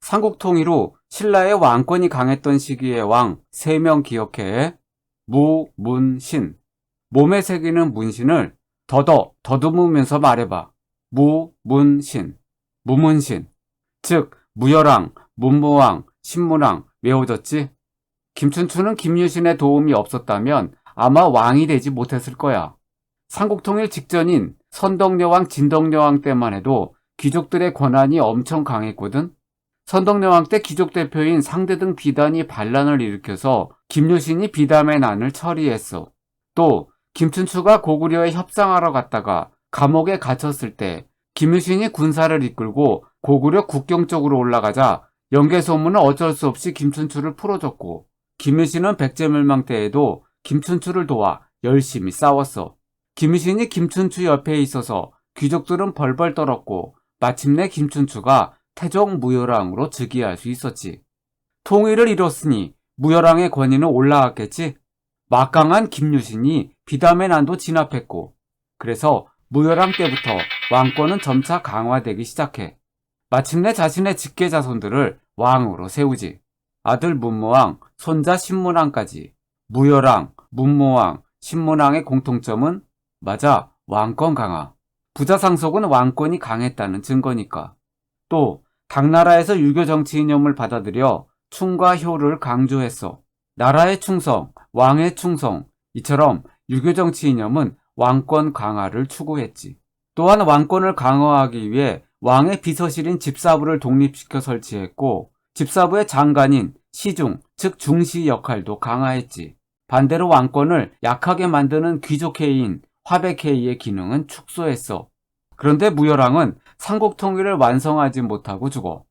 삼국통일 후 신라의 왕권이 강했던 시기의 왕 3명 기억해. 무, 문, 신. 몸에 새기는 문신을 더듬으면서 말해봐. 무, 문, 신. 무문신. 즉 무열왕, 문무왕, 신문왕 외워졌지? 김춘추는 김유신의 도움이 없었다면 아마 왕이 되지 못했을 거야. 삼국통일 직전인 선덕여왕, 진덕여왕 때만 해도 귀족들의 권한이 엄청 강했거든? 선덕여왕 때 귀족 대표인 상대등 비단이 반란을 일으켜서 김유신이 비담의 난을 처리했어. 또 김춘추가 고구려에 협상하러 갔다가 감옥에 갇혔을 때 김유신이 군사를 이끌고 고구려 국경 쪽으로 올라가자 영계소문은 어쩔 수 없이 김춘추를 풀어줬고, 김유신은 백제멸망 때에도 김춘추를 도와 열심히 싸웠어. 김유신이 김춘추 옆에 있어서 귀족들은 벌벌 떨었고 마침내 김춘추가 태종 무열왕으로 즉위할 수 있었지. 통일을 이뤘으니 무열왕의 권위는 올라갔겠지? 막강한 김유신이 비담의 난도 진압했고, 그래서 무열왕 때부터 왕권은 점차 강화되기 시작해. 마침내 자신의 직계 자손들을 왕으로 세우지. 아들 문무왕, 손자 신문왕까지. 무열왕, 문무왕, 신문왕의 공통점은 맞아, 왕권 강화. 부자상속은 왕권이 강했다는 증거니까. 또 당나라에서 유교 정치 이념을 받아들여 충과 효를 강조했어. 나라의 충성, 왕의 충성, 이처럼 유교 정치 이념은 왕권 강화를 추구했지. 또한 왕권을 강화하기 위해 왕의 비서실인 집사부를 독립시켜 설치했고, 집사부의 장관인 시중, 즉 중시 역할도 강화했지. 반대로 왕권을 약하게 만드는 귀족회의인 화백회의의 기능은 축소했어. 그런데 무열왕은 삼국통일을 완성하지 못하고 죽어.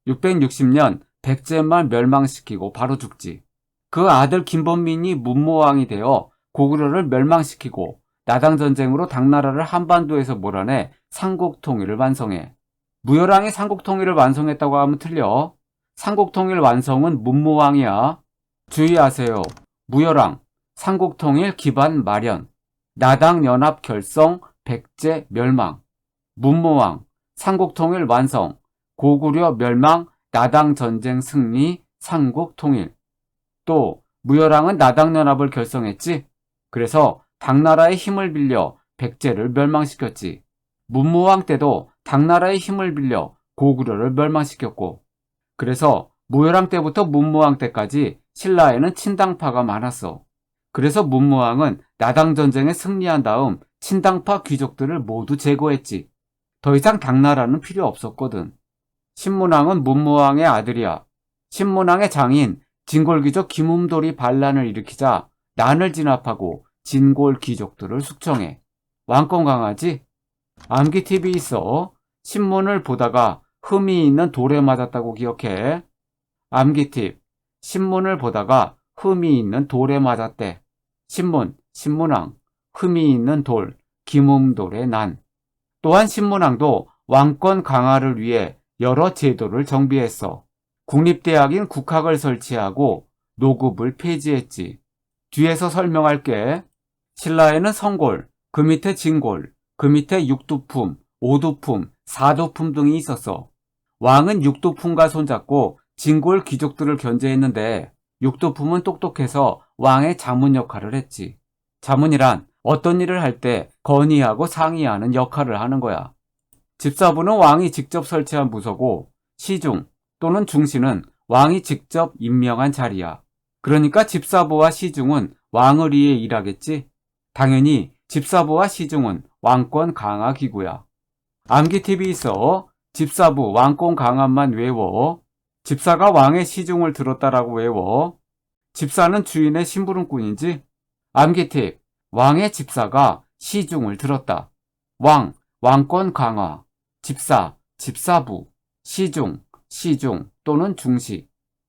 660년 백제만 멸망시키고 바로 죽지. 그 아들 김범민이 문무왕이 되어 고구려를 멸망시키고 나당전쟁으로 당나라를 한반도에서 몰아내 삼국통일을 완성해. 무열왕이 삼국통일을 완성했다고 하면 틀려. 삼국통일 완성은 문무왕이야. 주의하세요. 무열왕, 삼국통일 기반 마련, 나당연합 결성, 백제 멸망. 문무왕, 삼국통일 완성, 고구려 멸망, 나당전쟁 승리, 삼국통일. 또 무열왕은 나당연합을 결성했지. 그래서 당나라의 힘을 빌려 백제를 멸망시켰지. 문무왕 때도 당나라의 힘을 빌려 고구려를 멸망시켰고, 그래서 무열왕 때부터 문무왕 때까지 신라에는 친당파가 많았어. 그래서 문무왕은 나당전쟁에 승리한 다음 친당파 귀족들을 모두 제거했지. 더 이상 당나라는 필요 없었거든. 신문왕은 문무왕의 아들이야. 신문왕의 장인 진골귀족 김움돌이 반란을 일으키자 난을 진압하고 진골 귀족들을 숙청해. 왕권 강화지? 암기팁이 있어. 신문을 보다가 흠이 있는 돌에 맞았다고 기억해. 암기팁. 신문을 보다가 흠이 있는 돌에 맞았대. 신문, 신문왕, 흠이 있는 돌, 김움돌의 난. 또한 신문왕도 왕권 강화를 위해 여러 제도를 정비했어. 국립대학인 국학을 설치하고 노급을 폐지했지. 뒤에서 설명할게. 신라에는 성골, 그 밑에 진골, 그 밑에 육두품, 오두품, 사두품 등이 있었어. 왕은 육두품과 손잡고 진골 귀족들을 견제했는데, 육두품은 똑똑해서 왕의 자문 역할을 했지. 자문이란 어떤 일을 할 때 건의하고 상의하는 역할을 하는 거야. 집사부는 왕이 직접 설치한 부서고, 시중 또는 중시는 왕이 직접 임명한 자리야. 그러니까 집사부와 시중은 왕을 위해 일하겠지? 당연히 집사부와 시중은 왕권 강화 기구야. 암기 팁이 있어. 집사부 왕권 강화만 외워. 집사가 왕의 시중을 들었다라고 외워. 집사는 주인의 심부름꾼이지. 암기 팁. 왕의 집사가 시중을 들었다. 왕, 왕권 강화. 집사, 집사부. 시중, 시중 또는 중시.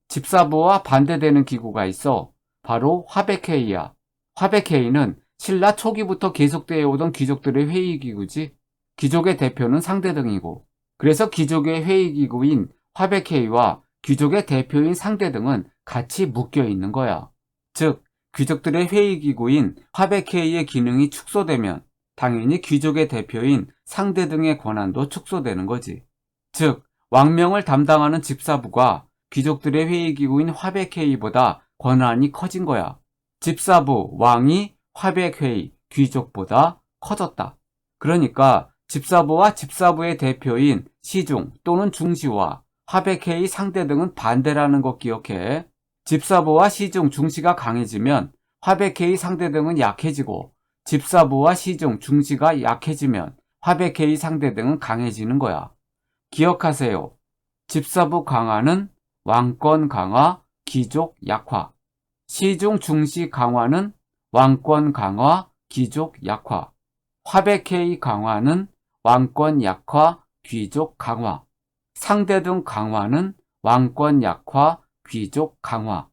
집사부와 반대되는 기구가 있어. 바로 화백회의야. 화백회의는 신라 초기부터 계속되어 오던 귀족들의 회의기구지. 귀족의 대표는 상대등이고, 그래서 귀족의 회의기구인 화백회의와 귀족의 대표인 상대등은 같이 묶여 있는 거야. 즉, 귀족들의 회의기구인 화백회의의 기능이 축소되면 당연히 귀족의 대표인 상대등의 권한도 축소되는 거지. 즉, 왕명을 담당하는 집사부가 귀족들의 회의기구인 화백회의보다 권한이 커진 거야. 집사부, 왕이 화백회의, 귀족보다 커졌다. 그러니까 집사부와 집사부의 대표인 시중 또는 중시와 화백회의 상대 등은 반대라는 것 기억해. 집사부와 시중, 중시가 강해지면 화백회의 상대 등은 약해지고 집사부와 시중, 중시가 약해지면 화백회의 상대 등은 강해지는 거야. 기억하세요. 집사부 강화는 왕권 강화, 귀족 약화. 시중, 중시 강화는 왕권 강화, 귀족 약화. 화백회의 강화는 왕권 약화, 귀족 강화. 상대등 강화는 왕권 약화, 귀족 강화.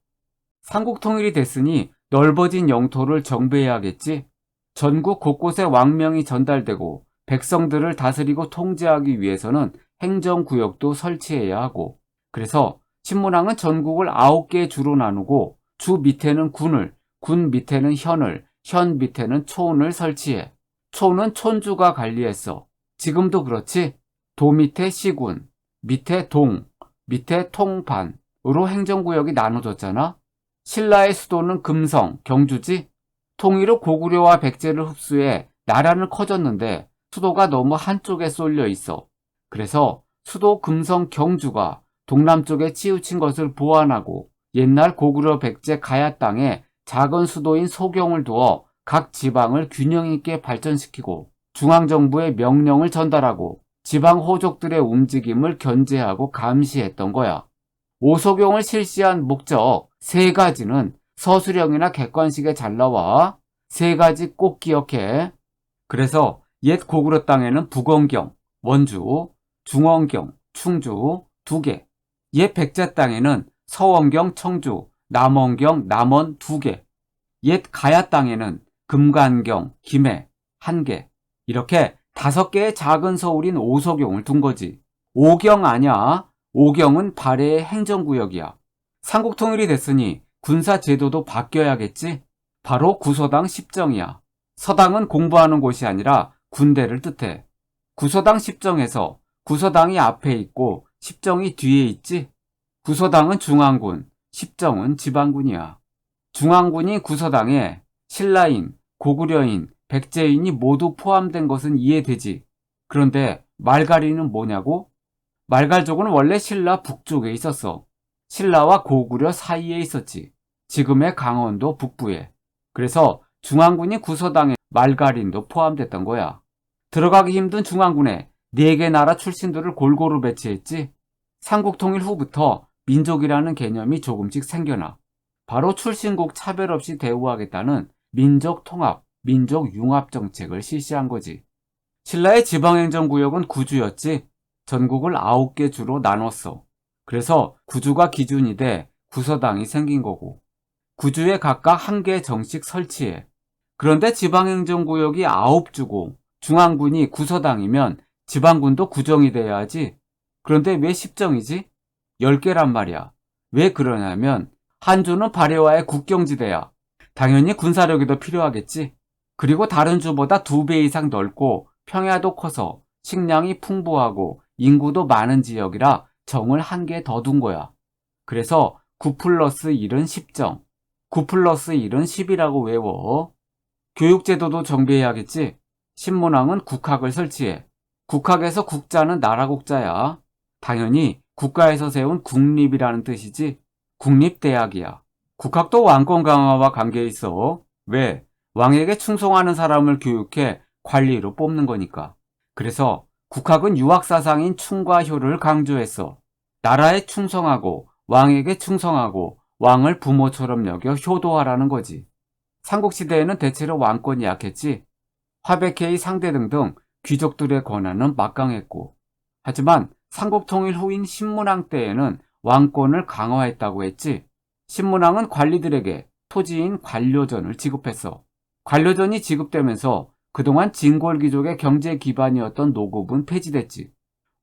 삼국통일이 됐으니 넓어진 영토를 정배해야겠지. 전국 곳곳에 왕명이 전달되고 백성들을 다스리고 통제하기 위해서는 행정구역도 설치해야 하고, 그래서 신문왕은 전국을 9개의 주로 나누고 주 밑에는 군을, 군 밑에는 현을, 현 밑에는 촌을 설치해. 촌은 촌주가 관리했어. 지금도 그렇지? 도 밑에 시군, 밑에 동, 밑에 통반으로 행정구역이 나눠졌잖아? 신라의 수도는 금성, 경주지? 통일 후 고구려와 백제를 흡수해 나라는 커졌는데 수도가 너무 한쪽에 쏠려 있어. 그래서 수도 금성 경주가 동남쪽에 치우친 것을 보완하고 옛날 고구려 백제 가야 땅에 작은 수도인 소경을 두어 각 지방을 균형 있게 발전시키고 중앙정부의 명령을 전달하고 지방 호족들의 움직임을 견제하고 감시했던 거야. 오소경을 실시한 목적 3가지는 서술형이나 객관식에 잘 나와. 3가지 꼭 기억해. 그래서 옛 고구려 땅에는 북원경, 원주, 중원경, 충주 2개. 옛 백제 땅에는 서원경, 청주, 남원경, 남원 2개. 옛 가야 땅에는 금관경, 김해 1개. 이렇게 5개의 작은 서울인 오소경을 둔 거지. 오경 아냐? 오경은 발해의 행정구역이야. 삼국통일이 됐으니 군사제도도 바뀌어야겠지? 바로 구서당 십정이야. 서당은 공부하는 곳이 아니라 군대를 뜻해. 구서당 십정에서 구서당이 앞에 있고 십정이 뒤에 있지? 구서당은 중앙군, 십정은 지방군이야. 중앙군이 구서당에 신라인, 고구려인, 백제인이 모두 포함된 것은 이해되지. 그런데 말갈이는 뭐냐고? 말갈족은 원래 신라 북쪽에 있었어. 신라와 고구려 사이에 있었지. 지금의 강원도 북부에. 그래서 중앙군이 구서당에 말갈인도 포함됐던 거야. 들어가기 힘든 중앙군에 4개 나라 출신들을 골고루 배치했지. 삼국통일 후부터 민족이라는 개념이 조금씩 생겨나. 바로 출신국 차별 없이 대우하겠다는 민족 통합, 민족 융합 정책을 실시한 거지. 신라의 지방행정구역은 구주였지. 전국을 9개 주로 나눴어. 그래서 구주가 기준이 돼 구서당이 생긴 거고. 구주에 각각 1개 정식 설치해. 그런데 지방행정구역이 9주고 중앙군이 구서당이면 지방군도 구정이 돼야 하지. 그런데 왜 10정이지? 10개란 말이야. 왜 그러냐면 한주는 발해와의 국경지대야. 당연히 군사력이 더 필요하겠지. 그리고 다른 주보다 2배 이상 넓고 평야도 커서 식량이 풍부하고 인구도 많은 지역이라 정을 1개 더 둔 거야. 그래서 9+1은 10정, 9+1은 10이라고 외워. 교육제도도 정비해야겠지. 신문왕은 국학을 설치해. 국학에서 국자는 나라국자야. 당연히 국가에서 세운 국립이라는 뜻이지. 국립대학이야. 국학도 왕권 강화와 관계 있어. 왜? 왕에게 충성하는 사람을 교육해 관리로 뽑는 거니까. 그래서 국학은 유학사상인 충과 효를 강조했어. 나라에 충성하고 왕에게 충성하고 왕을 부모처럼 여겨 효도하라는 거지. 삼국시대에는 대체로 왕권이 약했지. 화백회의 상대 등등 귀족들의 권한은 막강했고. 하지만 삼국통일 후인 신문왕 때에는 왕권을 강화했다고 했지. 신문왕은 관리들에게 토지인 관료전을 지급했어. 관료전이 지급되면서 그동안 진골귀족의 경제 기반이었던 노급은 폐지됐지.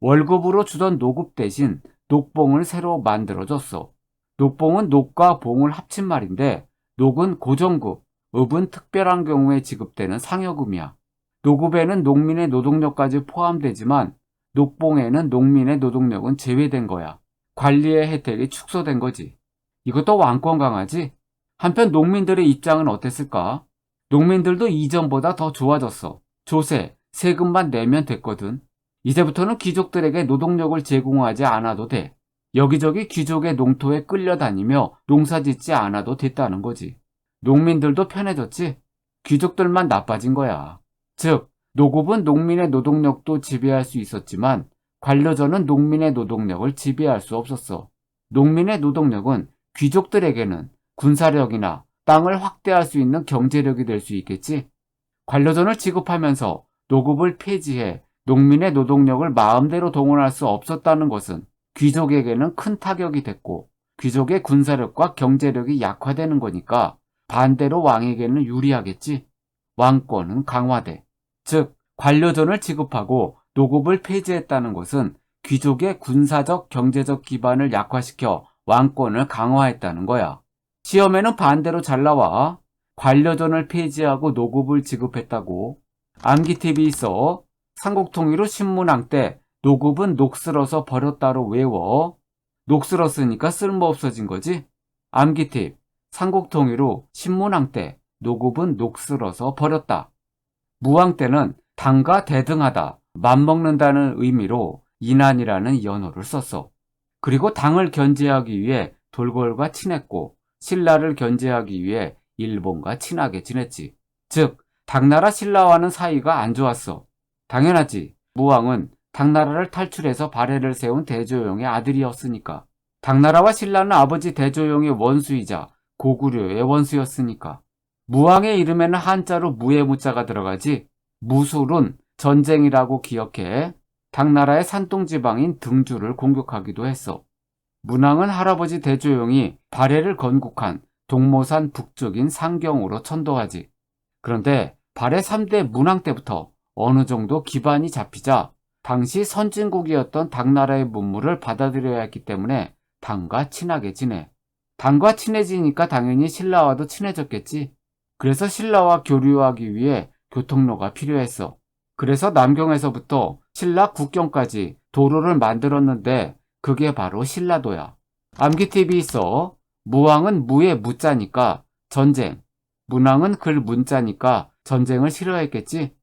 월급으로 주던 노급 대신 녹봉을 새로 만들어줬어. 녹봉은 녹과 봉을 합친 말인데 녹은 고정급, 읍은 특별한 경우에 지급되는 상여금이야. 노급에는 농민의 노동력까지 포함되지만 녹봉에는 농민의 노동력은 제외된 거야. 관리의 혜택이 축소된 거지. 이것도 왕권 강화지? 한편 농민들의 입장은 어땠을까? 농민들도 이전보다 더 좋아졌어. 조세, 세금만 내면 됐거든. 이제부터는 귀족들에게 노동력을 제공하지 않아도 돼. 여기저기 귀족의 농토에 끌려다니며 농사짓지 않아도 됐다는 거지. 농민들도 편해졌지? 귀족들만 나빠진 거야. 즉, 노급은 농민의 노동력도 지배할 수 있었지만 관료전은 농민의 노동력을 지배할 수 없었어. 농민의 노동력은 귀족들에게는 군사력이나 땅을 확대할 수 있는 경제력이 될 수 있겠지? 관료전을 지급하면서 노급을 폐지해 농민의 노동력을 마음대로 동원할 수 없었다는 것은 귀족에게는 큰 타격이 됐고 귀족의 군사력과 경제력이 약화되는 거니까 반대로 왕에게는 유리하겠지? 왕권은 강화돼. 즉, 관료전을 지급하고 노급을 폐지했다는 것은 귀족의 군사적, 경제적 기반을 약화시켜 왕권을 강화했다는 거야. 시험에는 반대로 잘 나와. 관료전을 폐지하고 노급을 지급했다고. 암기팁이 있어. 삼국통일후 신문왕 때 노급은 녹슬어서 버렸다로 외워. 녹슬었으니까 쓸모없어진 거지? 암기팁. 삼국통일후 신문왕 때 노급은 녹슬어서 버렸다. 무왕 때는 당과 대등하다, 맞먹는다는 의미로 인안이라는 연호를 썼어. 그리고 당을 견제하기 위해 돌궐과 친했고 신라를 견제하기 위해 일본과 친하게 지냈지. 즉, 당나라 신라와는 사이가 안 좋았어. 당연하지. 무왕은 당나라를 탈출해서 발해를 세운 대조영의 아들이었으니까. 당나라와 신라는 아버지 대조영의 원수이자 고구려의 원수였으니까. 무왕의 이름에는 한자로 무의 무자가 들어가지. 무술은 전쟁이라고 기억해 당나라의 산동지방인 등주를 공격하기도 했어. 문왕은 할아버지 대조영이 발해를 건국한 동모산 북쪽인 상경으로 천도하지. 그런데 발해 3대 문왕 때부터 어느 정도 기반이 잡히자 당시 선진국이었던 당나라의 문물을 받아들여야 했기 때문에 당과 친하게 지내. 당과 친해지니까 당연히 신라와도 친해졌겠지. 그래서 신라와 교류하기 위해 교통로가 필요했어. 그래서 남경에서부터 신라 국경까지 도로를 만들었는데 그게 바로 신라도야. 암기팁이 있어. 무왕은 무의 무자니까 전쟁, 문왕은 글 문자니까 전쟁을 싫어했겠지.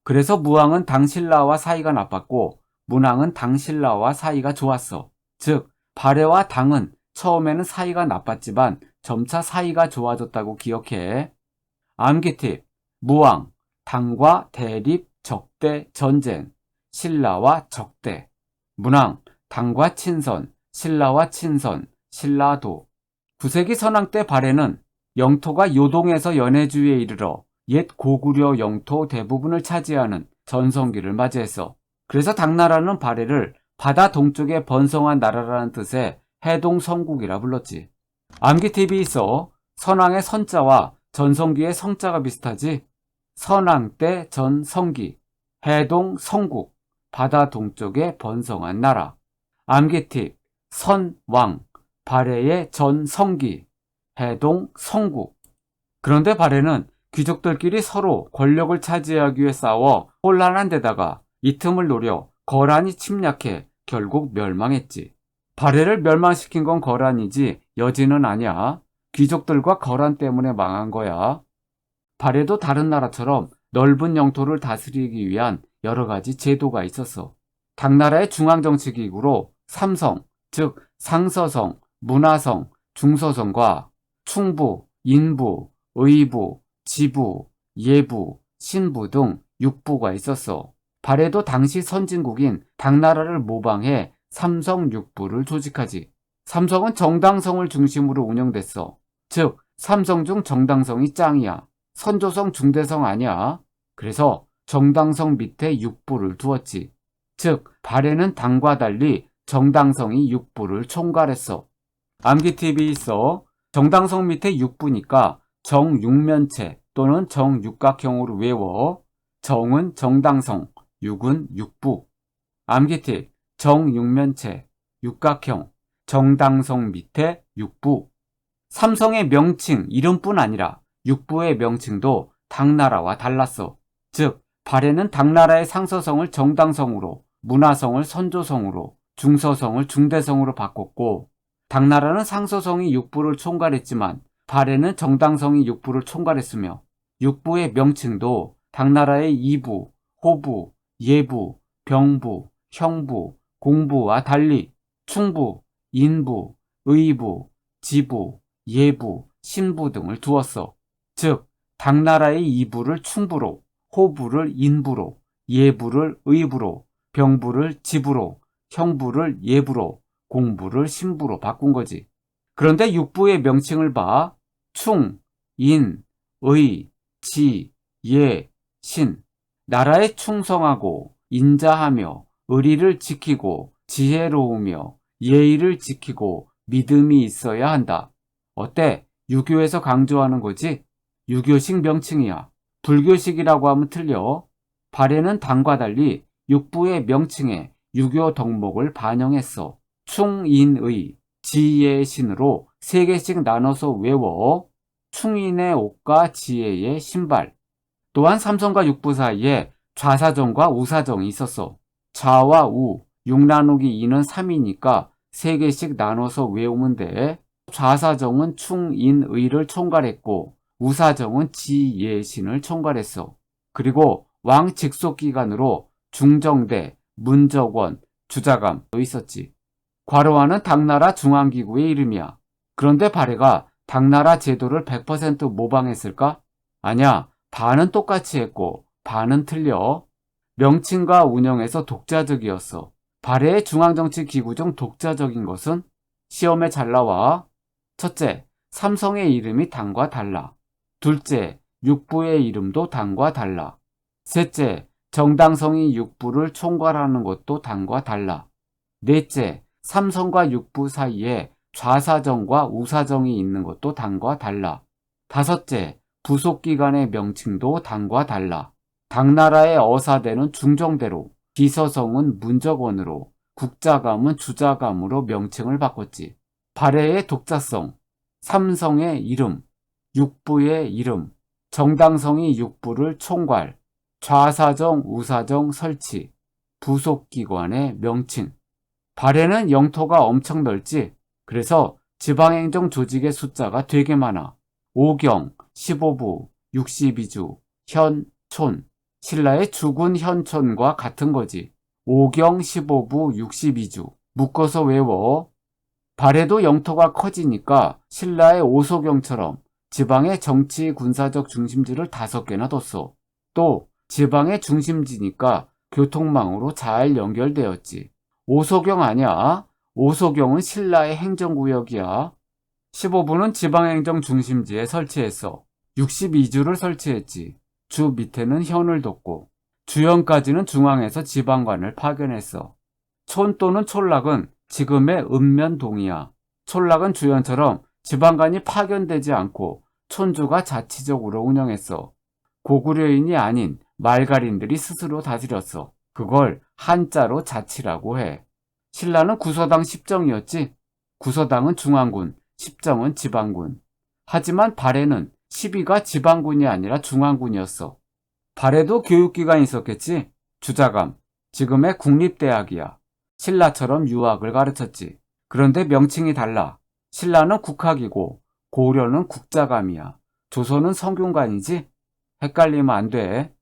그래서 무왕은 당신라와 사이가 나빴고 문왕은 당신라와 사이가 좋았어. 즉, 발해와 당은 처음에는 사이가 나빴지만 점차 사이가 좋아졌다고 기억해. 암기팁. 무왕, 당과 대립, 적대, 전쟁, 신라와 적대. 문왕, 당과 친선, 신라와 친선, 신라도. 9세기 선왕 때 발해는 영토가 요동에서 연해주에 이르러 옛 고구려 영토 대부분을 차지하는 전성기를 맞이했어. 그래서 당나라는 발해를 바다 동쪽에 번성한 나라라는 뜻의 해동성국이라 불렀지. 암기팁이 있어. 선왕의 선자와 전성기의 성자가 비슷하지? 선왕 때 전성기, 해동성국, 바다 동쪽에 번성한 나라. 암기팁. 선왕, 발해의 전성기, 해동성국. 그런데 발해는 귀족들끼리 서로 권력을 차지하기 위해 싸워 혼란한 데다가 이 틈을 노려 거란이 침략해 결국 멸망했지. 발해를 멸망시킨 건 거란이지 여진은 아니야. 귀족들과 거란 때문에 망한 거야. 발해도 다른 나라처럼 넓은 영토를 다스리기 위한 여러 가지 제도가 있었어. 당나라의 중앙정치기구로 삼성, 즉 상서성, 문화성, 중서성과 충부, 인부, 의부, 지부, 예부, 신부 등 6부가 있었어. 발해도 당시 선진국인 당나라를 모방해 삼성 6부를 조직하지. 삼성은 정당성을 중심으로 운영됐어. 즉, 삼성 중 정당성이 짱이야. 선조성, 중대성 아니야. 그래서 정당성 밑에 6부를 두었지. 즉, 발해는 당과 달리 정당성이 6부를 총괄했어. 암기팁이 있어. 정당성 밑에 6부니까 정육면체 또는 정육각형으로 외워. 정은 정당성, 육은 6부. 암기팁. 정육면체, 육각형, 정당성 밑에 6부. 삼성의 명칭, 이름뿐 아니라 6부의 명칭도 당나라와 달랐어. 즉, 발해는 당나라의 상서성을 정당성으로, 문화성을 선조성으로, 중서성을 중대성으로 바꿨고, 당나라는 상서성이 육부를 총괄했지만 발해는 정당성이 육부를 총괄했으며, 육부의 명칭도 당나라의 이부, 호부, 예부, 병부, 형부, 공부와 달리 충부, 인부, 의부, 지부, 예부, 신부 등을 두었어. 즉, 당나라의 이부를 충부로, 호부를 인부로, 예부를 의부로, 병부를 지부로, 형부를 예부로, 공부를 신부로 바꾼 거지. 그런데 육부의 명칭을 봐. 충, 인, 의, 지, 예, 신. 나라에 충성하고 인자하며 의리를 지키고 지혜로우며 예의를 지키고 믿음이 있어야 한다. 어때? 유교에서 강조하는 거지? 유교식 명칭이야. 불교식이라고 하면 틀려. 발해는 당과 달리 육부의 명칭에 유교 덕목을 반영했어. 충인의, 지혜의 신으로 3개씩 나눠서 외워. 충인의 옷과 지혜의 신발. 또한 삼성과 육부 사이에 좌사정과 우사정이 있었어. 좌와 우, 6 나누기 2는 3이니까 3개씩 나눠서 외우면 돼. 좌사정은 충인의를 총괄했고 우사정은 지예신을 총괄했어. 그리고 왕 직속 기관으로 중정대, 문적원, 주자감도 있었지. 과로하는 당나라 중앙기구의 이름이야. 그런데 발해가 당나라 제도를 100% 모방했을까? 아니야. 반은 똑같이 했고 반은 틀려. 명칭과 운영에서 독자적이었어. 발해의 중앙정치기구 중 독자적인 것은 시험에 잘 나와. 첫째, 삼성의 이름이 당과 달라. 둘째, 육부의 이름도 당과 달라. 셋째, 정당성이 육부를 총괄하는 것도 당과 달라. 넷째, 삼성과 육부 사이에 좌사정과 우사정이 있는 것도 당과 달라. 다섯째, 부속기관의 명칭도 당과 달라. 당나라의 어사대는 중정대로, 비서성은 문적원으로, 국자감은 주자감으로 명칭을 바꿨지. 발해의 독자성, 삼성의 이름, 육부의 이름, 정당성이 육부를 총괄, 좌사정, 우사정 설치, 부속기관의 명칭. 발해는 영토가 엄청 넓지. 그래서 지방행정 조직의 숫자가 되게 많아. 오경, 15부, 62주, 현, 촌. 신라의 주군 현촌과 같은 거지. 오경, 15부, 62주. 묶어서 외워. 발해도 영토가 커지니까 신라의 오소경처럼 지방의 정치 군사적 중심지를 5개나 뒀어. 또 지방의 중심지니까 교통망으로 잘 연결되었지. 오소경 아니야? 오소경은 신라의 행정구역이야. 15부는 지방행정 중심지에 설치했어. 62주를 설치했지. 주 밑에는 현을 뒀고 주현까지는 중앙에서 지방관을 파견했어. 촌 또는 촌락은 지금의 읍면동이야. 촌락은 주현처럼 지방관이 파견되지 않고 촌주가 자치적으로 운영했어. 고구려인이 아닌 말갈인들이 스스로 다스렸어. 그걸 한자로 자치라고 해. 신라는 구서당 10정이었지. 구서당은 중앙군, 10정은 지방군. 하지만 발해는 12가 지방군이 아니라 중앙군이었어. 발해도 교육기관이 있었겠지. 주자감, 지금의 국립대학이야. 신라처럼 유학을 가르쳤지. 그런데 명칭이 달라. 신라는 국학이고 고려는 국자감이야. 조선은 성균관이지. 헷갈리면 안 돼.